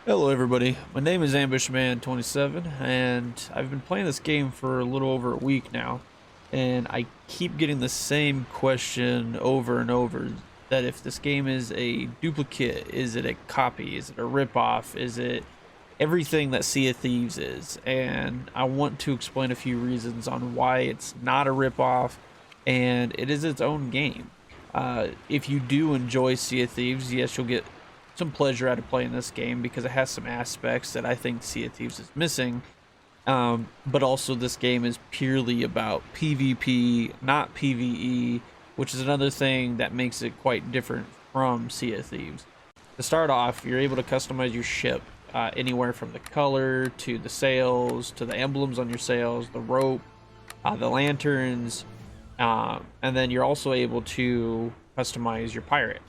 Hello everybody, my name is Ambushman27 and I've been playing this game for a little over a week now, and I keep getting the same question over and over, that if this game is a duplicate, is it a copy, is it a ripoff, is it everything that Sea of Thieves is. And I want to explain a few reasons on why it's not a ripoff and it is its own game. If you do enjoy Sea of Thieves, yes, you'll get some pleasure out of playing this game because it has some aspects that I think Sea of Thieves is missing. But also this game is purely about PvP, not PvE, which is another thing that makes it quite different from Sea of Thieves. To start off, you're able to customize your ship anywhere from the color to the sails to the emblems on your sails, the rope, the lanterns, and then you're also able to customize your pirate.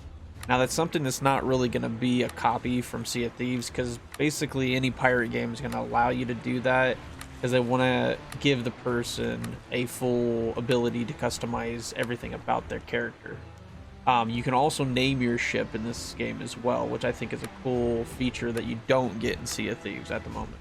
Now that's something that's not really going to be a copy from Sea of Thieves, because basically any pirate game is going to allow you to do that because they want to give the person a full ability to customize everything about their character. You can also name your ship in this game as well, which I think is a cool feature that you don't get in Sea of Thieves at the moment.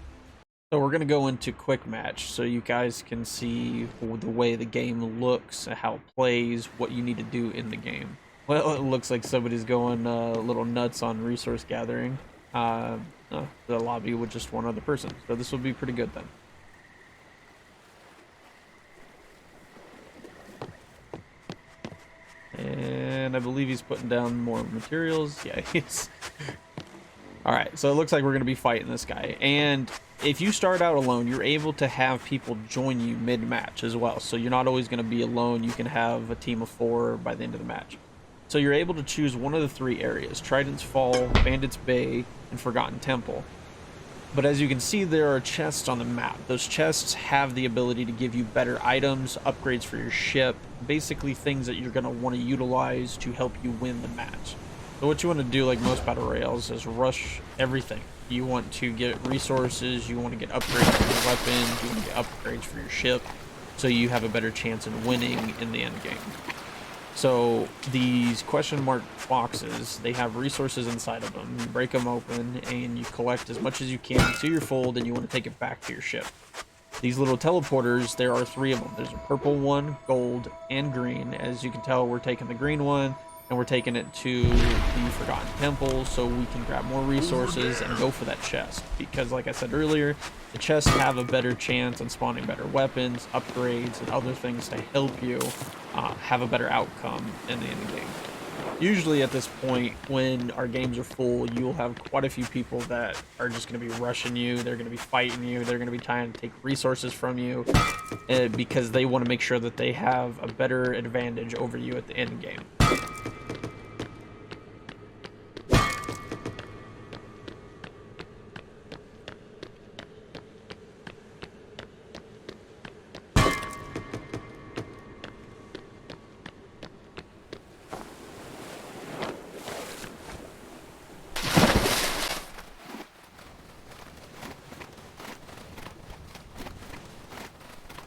So we're going to go into quick match so you guys can see the way the game looks, how it plays, what you need to do in the game. Well, it looks like somebody's going a little nuts on resource gathering. The lobby with just one other person, so this will be pretty good then. And I believe he's putting down more materials. Yeah, he's... Alright, so it looks like we're going to be fighting this guy. And if you start out alone, you're able to have people join you mid-match as well. So you're not always going to be alone. You can have a team of 4 by the end of the match. So you're able to choose one of the 3 areas: Trident's Fall, Bandit's Bay, and Forgotten Temple. But as you can see, there are chests on the map. Those chests have the ability to give you better items, upgrades for your ship, basically things that you're going to want to utilize to help you win the match. So what you want to do, like most battle royales, is rush everything. You want to get resources, you want to get upgrades for your weapons, you want to get upgrades for your ship, so you have a better chance in winning in the end game. So these question mark boxes, they have resources inside of them. You break them open and you collect as much as you can to your fold, and you want to take it back to your ship. These little teleporters, there are 3 of them. There's a purple one, gold, and green. As you can tell, we're taking the green one and we're taking it to the Forgotten Temple so we can grab more resources and go for that chest. Because like I said earlier, the chests have a better chance on spawning better weapons, upgrades, and other things to help you have a better outcome in the end game. Usually at this point, when our games are full, you'll have quite a few people that are just going to be rushing you. They're going to be fighting you. They're going to be trying to take resources from you because they want to make sure that they have a better advantage over you at the end game.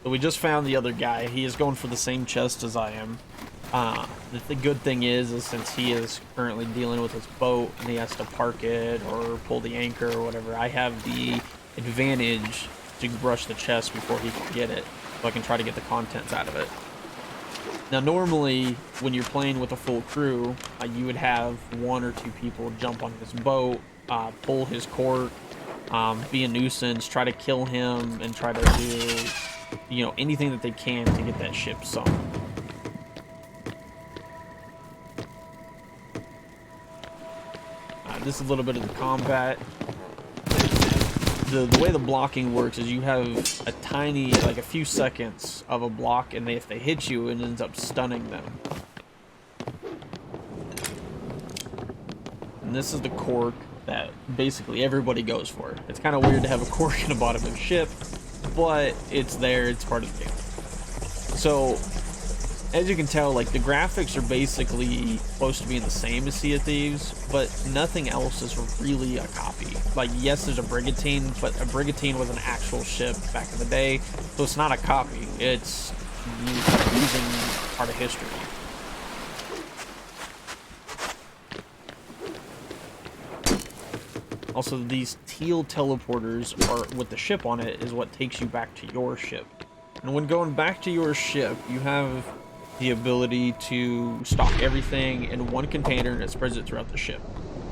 So we just found the other guy. He is going for the same chest as I am. The good thing is since he is currently dealing with his boat and he has to park it or pull the anchor or whatever, I have the advantage to rush the chest before he can get it, so I can try to get the contents out of it. Now normally when you're playing with a full crew, you would have 1 or 2 people jump on his boat, pull his cork, be a nuisance, try to kill him, and try to do, you know, anything that they can to get that ship sunk. This is a little bit of the combat. The way the blocking works is you have a tiny, like a few seconds of a block, and if they hit you, it ends up stunning them. And this is the cork that basically everybody goes for. It's kind of weird to have a cork in the bottom of a ship, but it's there, it's part of the game. So as you can tell, like, the graphics are basically supposed to be the same as Sea of Thieves, but nothing else is really a copy. Like, yes, there's a brigantine, but a brigantine was an actual ship back in the day, so it's not a copy. It's using part of history. Also, these teal teleporters are with the ship on it is what takes you back to your ship. And when going back to your ship, you have the ability to stock everything in one container and it spreads it throughout the ship.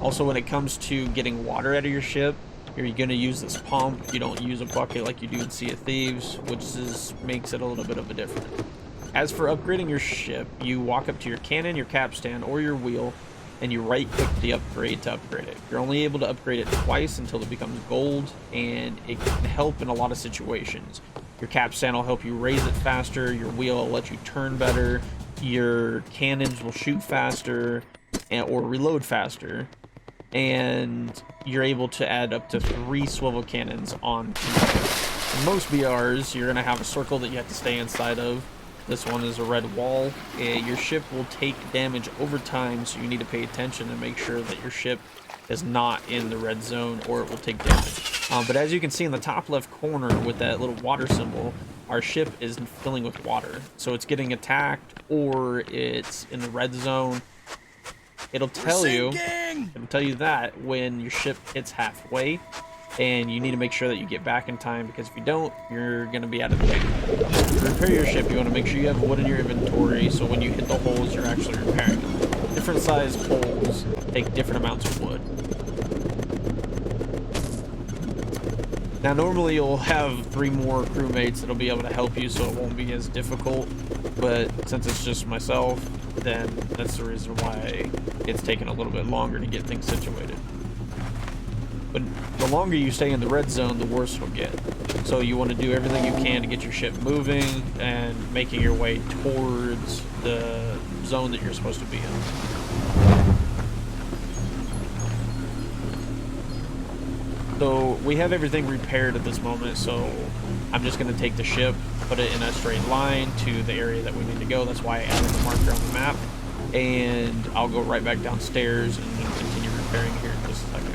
Also, when it comes to getting water out of your ship, you're going to use this pump. You don't use a bucket like you do in Sea of Thieves, which makes it a little bit of a difference. As for upgrading your ship, you walk up to your cannon, your capstan, or your wheel, and you right-click the upgrade to upgrade it. You're only able to upgrade it twice until it becomes gold, and it can help in a lot of situations. Your capstan will help you raise it faster, your wheel will let you turn better, your cannons will shoot faster, or reload faster, and you're able to add up to 3 swivel cannons on. In most BRs, you're going to have a circle that you have to stay inside of. This one is a red wall. Your ship will take damage over time, so you need to pay attention and make sure that your ship is not in the red zone or it will take damage. But as you can see in the top left corner with that little water symbol, our ship is filling with water. So it's getting attacked or it's in the red zone. It'll tell you that when your ship hits halfway, and you need to make sure that you get back in time, because if you don't, you're going to be out of the game. To repair your ship, you want to make sure you have wood in your inventory, so when you hit the holes, you're actually repairing them. Different size holes take different amounts of wood. Now, normally you'll have 3 more crewmates that'll be able to help you, so it won't be as difficult, but since it's just myself, then that's the reason why it's taking a little bit longer to get things situated. But the longer you stay in the red zone, the worse it'll get. So you want to do everything you can to get your ship moving and making your way towards the zone that you're supposed to be in. So we have everything repaired at this moment, so I'm just going to take the ship, put it in a straight line to the area that we need to go. That's why I added the marker on the map. And I'll go right back downstairs and continue repairing here in just a second.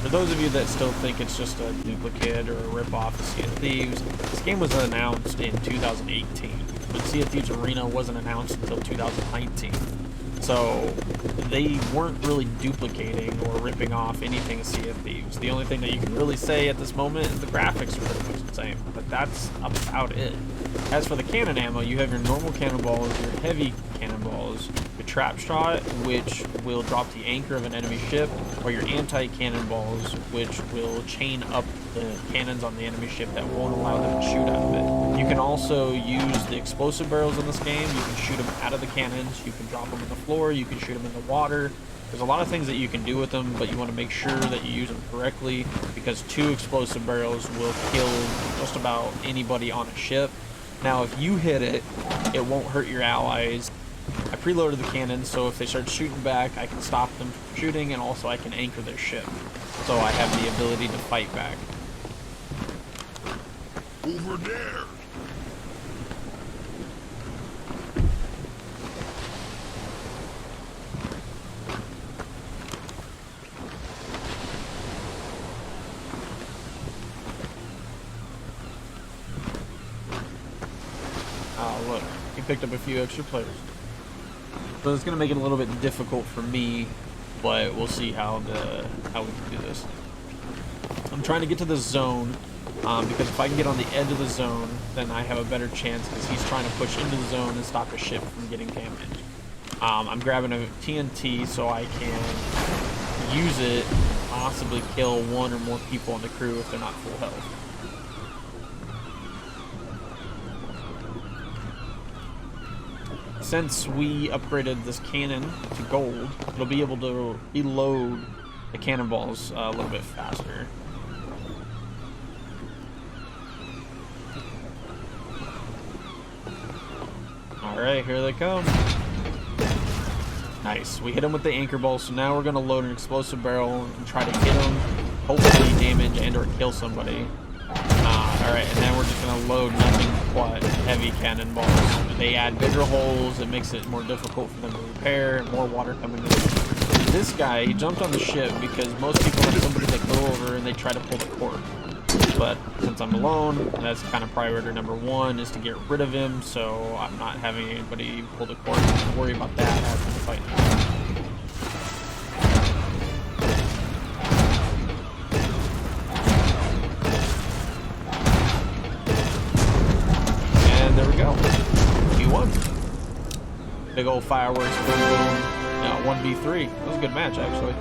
For those of you that still think it's just a duplicate or a rip-off of Sea of Thieves, this game was announced in 2018, but Sea of Thieves Arena wasn't announced until 2019. So they weren't really duplicating or ripping off anything Sea of Thieves. The only thing that you can really say at this moment is the graphics are pretty much the same, but that's about it. As for the cannon ammo, you have your normal cannonballs, your heavy cannonballs, your trap shot, which will drop the anchor of an enemy ship, or your anti-cannonballs, which will chain up the cannons on the enemy ship that won't allow them to shoot out of it. You can also use the explosive barrels in this game. You can shoot them out of the cannons, you can drop them on the floor, you can shoot them in the water. There's a lot of things that you can do with them, but you want to make sure that you use them correctly, because 2 explosive barrels will kill just about anybody on a ship. Now, if you hit it, it won't hurt your allies. I preloaded the cannons, so if they start shooting back, I can stop them from shooting, and also I can anchor their ship. So I have the ability to fight back. Over there! Oh, look, he picked up a few extra players. So it's going to make it a little bit difficult for me, but we'll see how we can do this. I'm trying to get to the zone, because if I can get on the edge of the zone, then I have a better chance, because he's trying to push into the zone and stop the ship from getting damaged. I'm grabbing a TNT so I can use it, possibly kill 1 or more people on the crew if they're not full health. Since we upgraded this cannon to gold, it'll be able to reload the cannonballs a little bit faster. Alright, here they come. Nice. We hit them with the anchor ball, so now we're going to load an explosive barrel and try to hit them, hopefully damage and or kill somebody. Alright, and then we're just going to load nothing but heavy cannonballs. They add bigger holes, it makes it more difficult for them to repair, more water coming in. This guy, he jumped on the ship because most people have somebody that go over and they try to pull the cord. But since I'm alone, that's kind of priority number 1 is to get rid of him, so I'm not having anybody pull the cord. Don't worry about that as I'm fighting. Big old fireworks, boom, boom. 1v3. That was a good match, actually.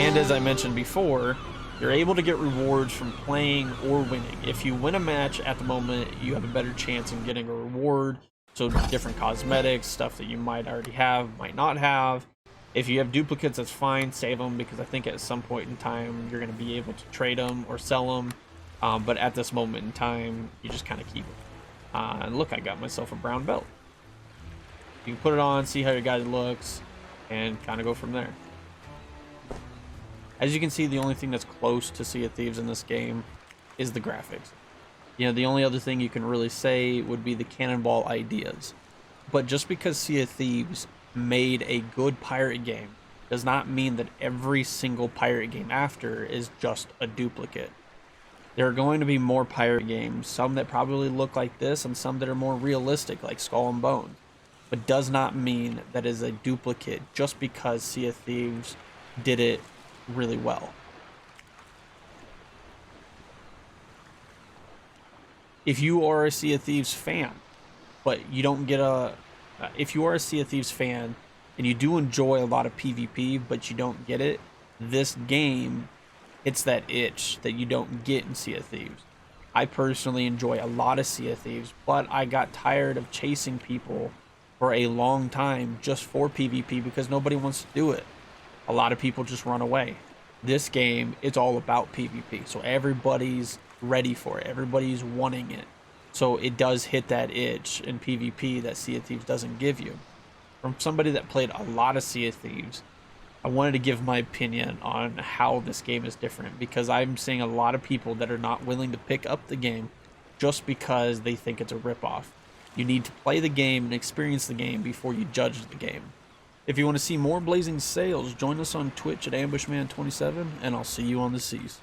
And as I mentioned before, you're able to get rewards from playing or winning. If you win a match at the moment, you have a better chance in getting a reward. So different cosmetics, stuff that you might already have, might not have. If you have duplicates, that's fine. Save them, because I think at some point in time, you're going to be able to trade them or sell them. But at this moment in time, you just kind of keep it. And look, I got myself a brown belt. You can put it on, see how your guy looks, and kind of go from there. As you can see, the only thing that's close to Sea of Thieves in this game is the graphics. The only other thing you can really say would be the cannonball ideas. But just because Sea of Thieves made a good pirate game does not mean that every single pirate game after is just a duplicate. There are going to be more pirate games, some that probably look like this and some that are more realistic like Skull and Bones. But does not mean that is a duplicate just because Sea of Thieves did it really well. If you are a Sea of Thieves fan, but you don't get if you are a Sea of Thieves fan and you do enjoy a lot of PvP, but you don't get it, this game, it's that itch that you don't get in Sea of Thieves. I personally enjoy a lot of Sea of Thieves, but I got tired of chasing people for a long time just for PvP because nobody wants to do it. A lot of people just run away. This game, it's all about PvP, so everybody's ready for it. Everybody's wanting it. So it does hit that itch in PvP that Sea of Thieves doesn't give you. From somebody that played a lot of Sea of Thieves, I wanted to give my opinion on how this game is different, because I'm seeing a lot of people that are not willing to pick up the game just because they think it's a ripoff. You need to play the game and experience the game before you judge the game. If you want to see more Blazing Sails, join us on Twitch at Ambushman27, and I'll see you on the seas.